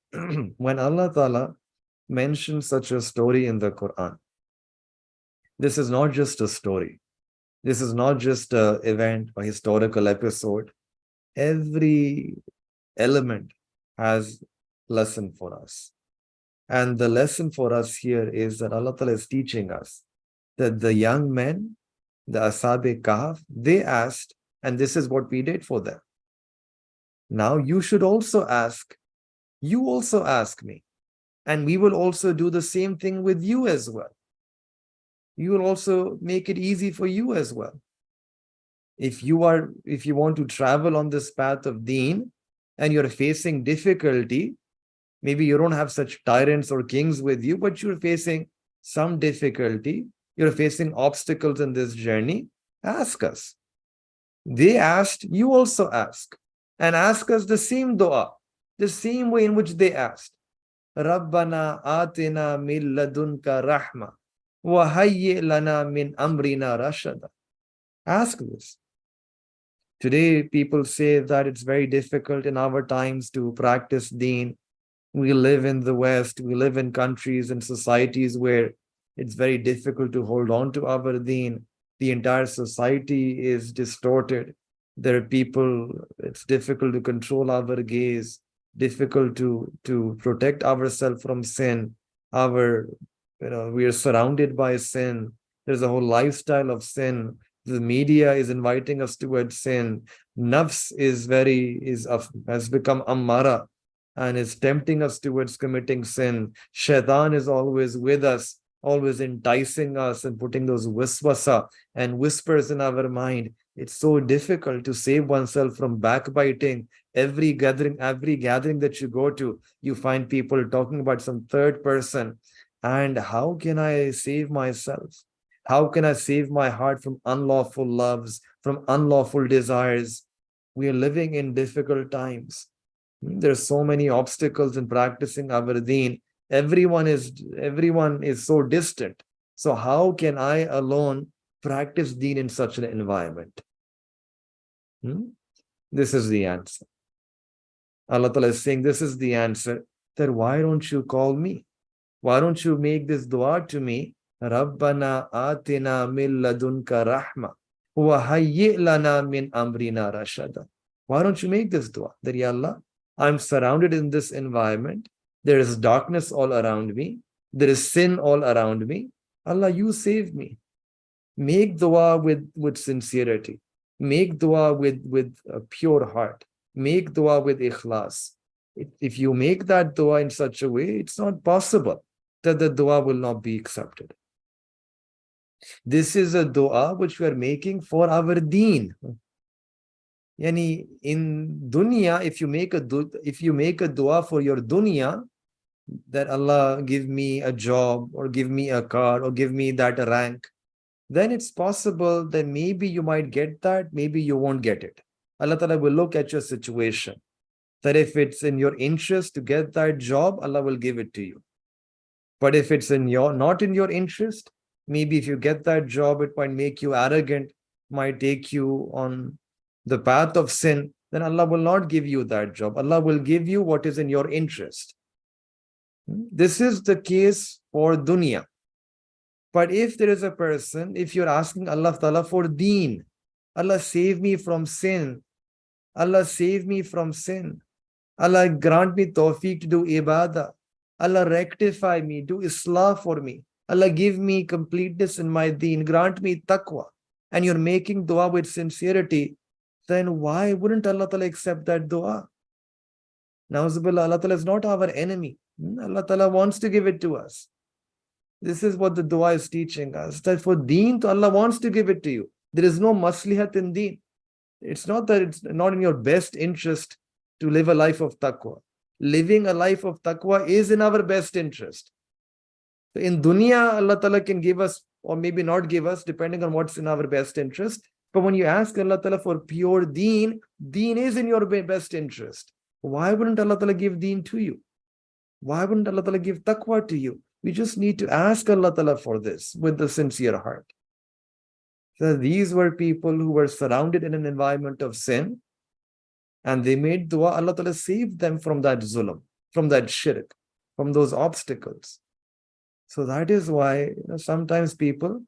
when Allah Ta'ala mentions such a story in the Quran, this is not just a story. This is not just an event or historical episode. Every element has lesson for us. And the lesson for us here is that Allah Ta'ala is teaching us that the young men, the Ashab-e-Kahf, they asked, and this is what we did for them. Now you should also ask. You also ask me. And we will also do the same thing with you as well. You will also make it easy for you as well. If you want to travel on this path of deen and you're facing difficulty, maybe you don't have such tyrants or kings with you, but you're facing some difficulty, you're facing obstacles in this journey, ask us. They asked, you also ask. And ask us the same dua, the same way in which they asked. Rabbana atina min ladunka rahma wa hayyi lana min amrina rashada. Ask this. Today, people say that it's very difficult in our times to practice deen. We live in the West, we live in countries and societies where it's very difficult to hold on to our deen. The entire society is distorted. There are people, it's difficult to control our gaze, difficult to protect ourselves from sin. We are surrounded by sin. There's a whole lifestyle of sin. The media is inviting us towards sin. Nafs has become ammara and is tempting us towards committing sin. Shaitan is always with us, always enticing us and putting those waswasa and whispers in our mind. It's so difficult to save oneself from backbiting. Every gathering that you go to, you find people talking about some third person. And how can I save myself? How can I save my heart from unlawful loves, from unlawful desires? We are living in difficult times. There are so many obstacles in practicing our deen. Everyone is so distant. So how can I alone practice deen in such an environment? This is the answer. Allah Ta'ala is saying, this is the answer. That why don't you call me? Why don't you make this dua to me? Rabbana atina min ladunka rahma wa hayyi lana min amrina rashada. Why don't you make this dua? That, Ya Allah, I'm surrounded in this environment. There is darkness all around me. There is sin all around me. Allah, you save me. Make dua with sincerity. Make dua with a pure heart. Make dua with ikhlas. If you make that dua in such a way, it's not possible that the dua will not be accepted. This is a dua which we are making for our deen. Yani in dunya, if you make a dua for your dunya, that Allah give me a job or give me a car or give me that rank, then it's possible that maybe you might get that, maybe you won't get it. Allah Ta'ala will look at your situation. That if it's in your interest to get that job, Allah will give it to you. But if it's not in your interest, maybe if you get that job, it might make you arrogant, might take you on the path of sin, then Allah will not give you that job. Allah will give you what is in your interest. This is the case for dunya. But if there is a person, if you're asking Allah Ta'ala for deen, Allah save me from sin. Allah save me from sin. Allah grant me tawfiq to do ibadah. Allah rectify me, do islah for me. Allah give me completeness in my deen, grant me taqwa. And you're making dua with sincerity. then why wouldn't Allah Ta'ala accept that dua? Na'uzubillah, Allah Ta'ala is not our enemy. Allah Ta'ala wants to give it to us. This is what the dua is teaching us, that for deen, Allah wants to give it to you. There is no maslihat in deen. It's not that it's not in your best interest to live a life of taqwa. Living a life of taqwa is in our best interest. In dunya, Allah Ta'ala can give us or maybe not give us, depending on what's in our best interest. But when you ask Allah Ta'ala for pure deen, deen is in your best interest. Why wouldn't Allah Ta'ala give deen to you? Why wouldn't Allah Ta'ala give taqwa to you? We just need to ask Allah Ta'ala for this with a sincere heart. So these were people who were surrounded in an environment of sin, and they made dua. Allah Ta'ala saved them from that zulm, from that shirk, from those obstacles. So that is why sometimes people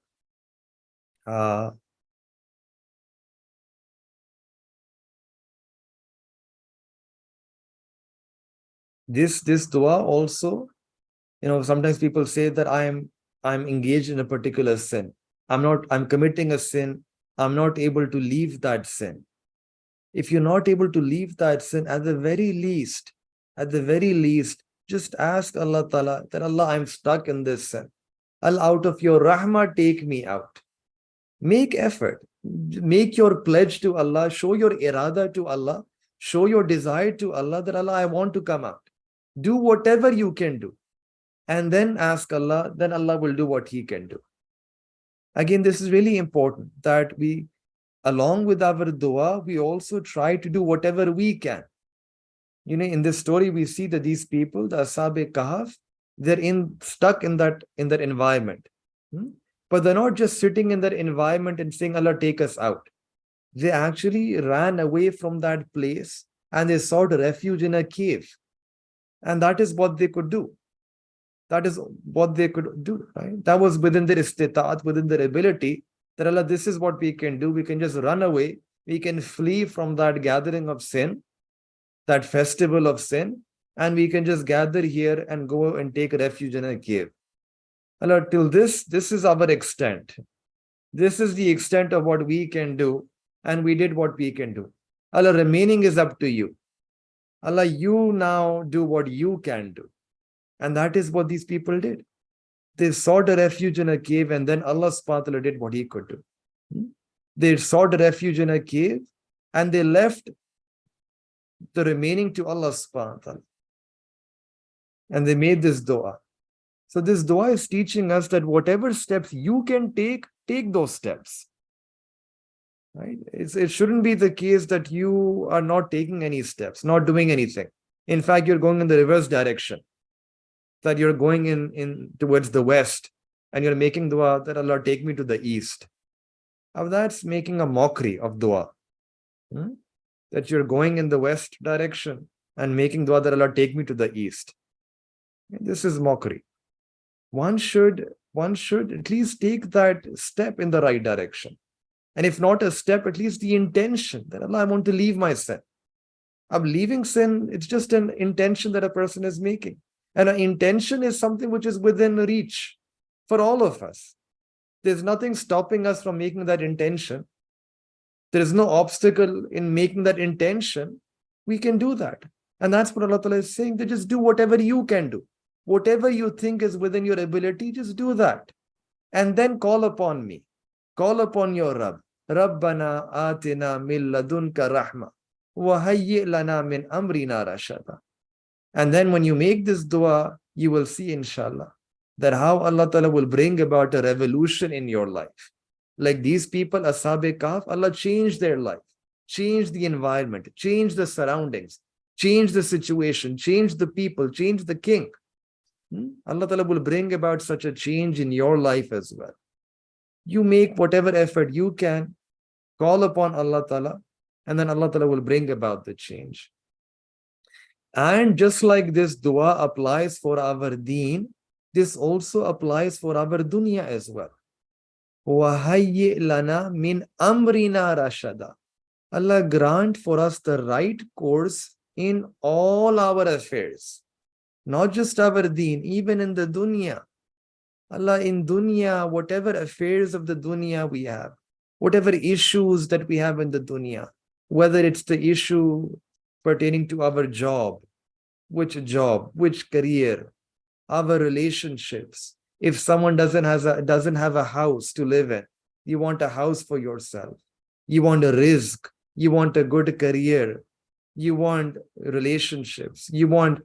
this dua also, sometimes people say that I'm engaged in a particular sin. I'm committing a sin. I'm not able to leave that sin. If you're not able to leave that sin, at the very least, just ask Allah Ta'ala that Allah, I'm stuck in this sin. Allah, out of your rahmah, take me out. Make effort. Make your pledge to Allah. Show your irada to Allah. Show your desire to Allah that Allah, I want to come out. Do whatever you can do. And then ask Allah, then Allah will do what He can do. Again, this is really important that we, along with our dua, we also try to do whatever we can. In this story, we see that these people, the Ashab-e-Kahf, they're stuck in that environment. But they're not just sitting in that environment and saying, Allah, take us out. They actually ran away from that place and they sought refuge in a cave. And that is what they could do. That is what they could do, right? That was within their istitaat, within their ability, that Allah, this is what we can do. We can just run away. We can flee from that gathering of sin, that festival of sin, and we can just gather here and go and take refuge in a cave. Allah, till this is our extent. This is the extent of what we can do, and we did what we can do. Allah, remaining is up to you. Allah, you now do what you can do. And that is what these people did. They sought a refuge in a cave, and then Allah subhanahu wa ta'ala did what He could do. They sought a refuge in a cave, and they left the remaining to Allah subhanahu wa ta'ala. And they made this dua. So this dua is teaching us that whatever steps you can take those steps. Right? It shouldn't be the case that you are not taking any steps, not doing anything. In fact, you're going in the reverse direction. That you're going in towards the west, and you're making dua that Allah, take me to the east. Now that's making a mockery of dua. That you're going in the west direction and making dua that Allah, take me to the east. This is mockery. One should at least take that step in the right direction. And if not a step, at least the intention that Allah, I want to leave my sin. I'm leaving sin, it's just an intention that a person is making. And an intention is something which is within reach for all of us. There's nothing stopping us from making that intention. There is no obstacle in making that intention. We can do that. And that's what Allah Ta'ala is saying, that just do whatever you can do. Whatever you think is within your ability, just do that. And then call upon me. Call upon your Rabb. Rabbana atina min ladunka rahma wa hayyi lana min amrina rashada. And then when you make this dua, you will see, inshallah, that how Allah Ta'ala will bring about a revolution in your life. Like these people, Ashab-e-Kahf, Allah changed their life, changed the environment, changed the surroundings, changed the situation, changed the people, changed the king. Allah Ta'ala will bring about such a change in your life as well. You make whatever effort you can, call upon Allah Ta'ala, and then Allah Ta'ala will bring about the change. And just like this dua applies for our deen, this also applies for our dunya as well. وَهَيِّئْ لَنَا مِنْ أَمْرِنَا رَشَدًا. Allah, grant for us the right course in all our affairs. Not just our deen, even in the dunya. Allah, in dunya, whatever affairs of the dunya we have, whatever issues that we have in the dunya, whether it's the issue pertaining to our job, which career, our relationships. If someone doesn't have a house to live in, you want a house for yourself. You want a rizq. You want a good career. You want relationships. You want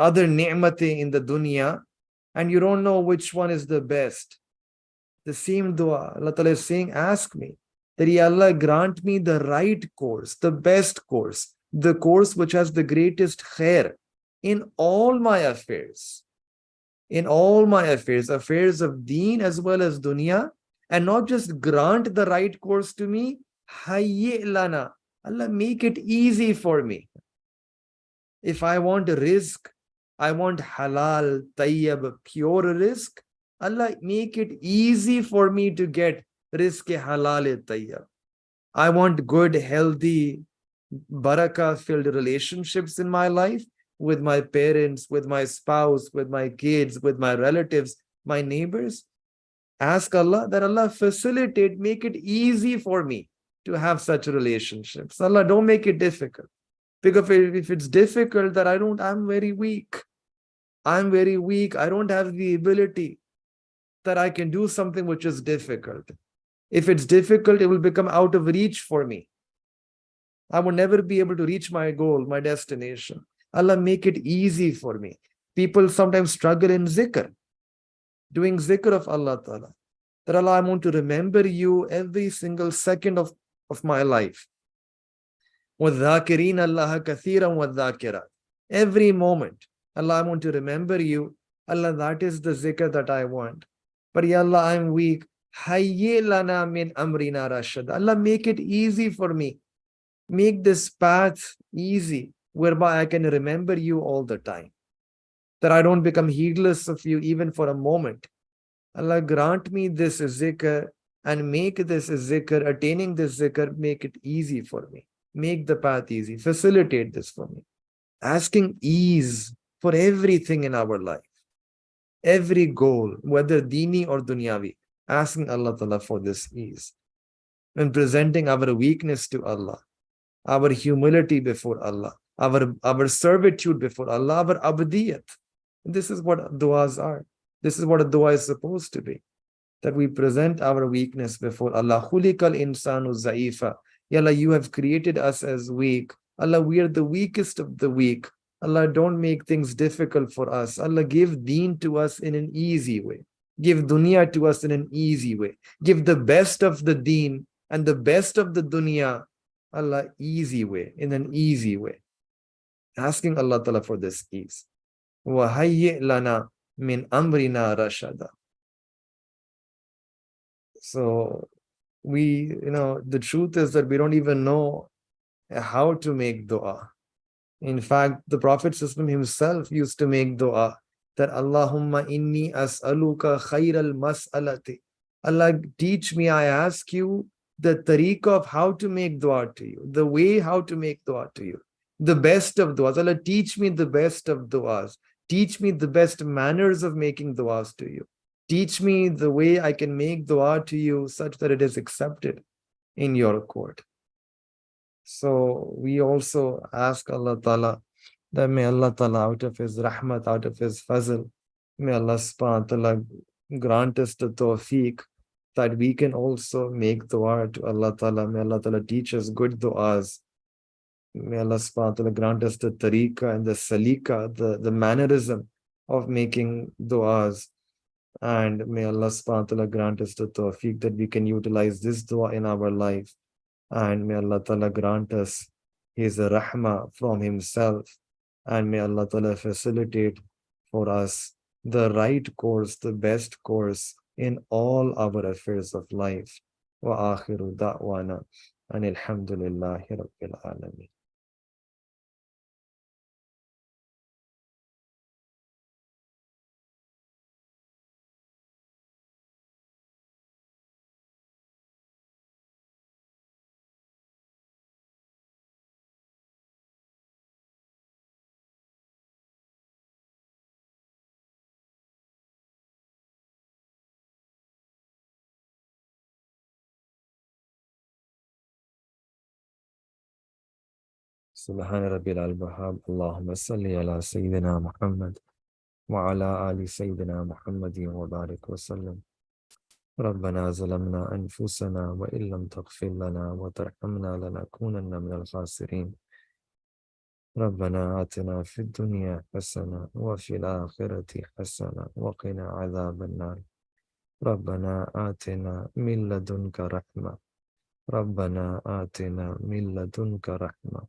other ni'mati in the dunya, and you don't know which one is the best. The same dua, Allah Ta'ala is saying, ask me that, Ya Allah, grant me the right course, the best course, the course which has the greatest khair in all my affairs, affairs of deen as well as dunya, and not just grant the right course to me, hayyi lana. Allah, make it easy for me. If I want rizq, I want halal, tayyib, pure rizq, Allah, make it easy for me to get rizq halal tayyib. I want good, healthy, barakah filled relationships in my life with my parents, with my spouse, with my kids, with my relatives, my neighbors. Ask Allah that Allah facilitate, make it easy for me to have such relationships. Allah, don't make it difficult. Because if it's difficult, that I'm very weak. I'm very weak. I don't have the ability that I can do something which is difficult. If it's difficult, it will become out of reach for me. I will never be able to reach my goal, my destination. Allah, make it easy for me. People sometimes struggle in zikr, doing zikr of Allah Ta'ala. That Allah, I want to remember you every single second of my life. وَالذَّاكِرِينَ اللَّهَ كَثِيرًا وَالذَّاكِرَاتِ. Every moment, Allah, I want to remember you. Allah, that is the zikr that I want. But Ya Allah, I'm weak. Hayyi lana min amrina rashad. Allah, make it easy for me. Make this path easy, whereby I can remember you all the time. That I don't become heedless of you even for a moment. Allah, grant me this zikr and make this zikr, attaining this zikr, make it easy for me. Make the path easy. Facilitate this for me. Asking ease for everything in our life. Every goal, whether dini or dunyavi. Asking Allah Ta'ala for this ease. And presenting our weakness to Allah. Our humility before Allah. Our servitude before Allah. Our abdiyat. This is what du'as are. This is what a dua is supposed to be. That we present our weakness before Allah. Khulikal insanu zaifa. Ya Allah, you have created us as weak. Allah, we are the weakest of the weak. Allah, don't make things difficult for us. Allah, give deen to us in an easy way. Give dunya to us in an easy way. Give the best of the deen and the best of the dunya, Allah, easy way, in an easy way. Asking Allah Ta'ala for this ease. وَهَيِّئْ لَنَا مِنْ أَمْرِنَا رَشَدًا. So the truth is that we don't even know how to make dua. In fact, the Prophet himself used to make dua that Allahumma inni as'aluka khayral mas'alati. Allah, teach me, I ask you the tariqah of how to make dua to you, the way how to make dua to you, the best of duas. Allah, teach me the best of duas. Teach me the best manners of making duas to you. Teach me the way I can make dua to you such that it is accepted in your court. So we also ask Allah Ta'ala that may Allah Ta'ala, out of His rahmat, out of His fazl, may Allah subhanahu wa ta'ala grant us the tawfiq that we can also make dua to Allah Ta'ala. May Allah Ta'ala teach us good duas. May Allah subhanahu wa ta'ala grant us the tariqah and the salika, the mannerism of making duas. And may Allah subhanahu wa ta'ala grant us the tawfiq that we can utilize this dua in our life. And may Allah Ta'ala grant us His rahmah from Himself. And may Allah Ta'ala facilitate for us the right course, the best course in all our affairs of life. Wa akhiru da'wana and alhamdulillahi rabbil alameen. سبحان ربي العظيم. اللهم صل على سيدنا محمد وعلى آل سيدنا محمد وبارك وسلم. ربنا ظلمنا أنفسنا وإن لم تغفر لنا وترحمنا لنكونن من الخاسرين. ربنا آتنا في الدنيا حسنة وفي الآخرة حسنة وقنا عذاب النار. ربنا آتنا من لدنك رحمة. ربنا آتنا من لدنك رحمة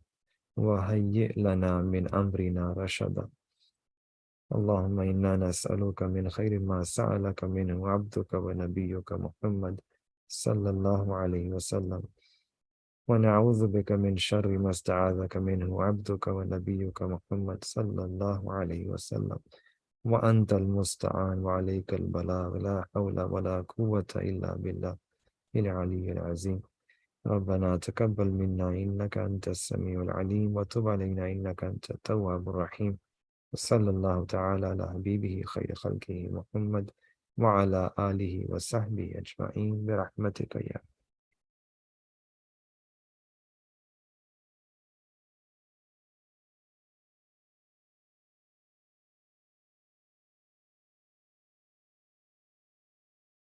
وهيئ لنا من أمرنا رشدا. اللهم إنا نسألك من خير ما سألك منه عبدك ونبيك محمد صلى الله عليه وسلم، ونعوذ بك من شر ما استعاذك منه عبدك ونبيك محمد صلى الله عليه وسلم، وأنت المستعان وعليك البلاغ، لا حول ولا قوة إلا بالله العلي العظيم. ربنا تقبل منا إنك أنت السميع العليم، وتب علينا إنك أنت التواب الرحيم. صلى الله تعالى على حبيبه خير خلقه محمد وعلى آله وصحبه أجمعين برحمتك يا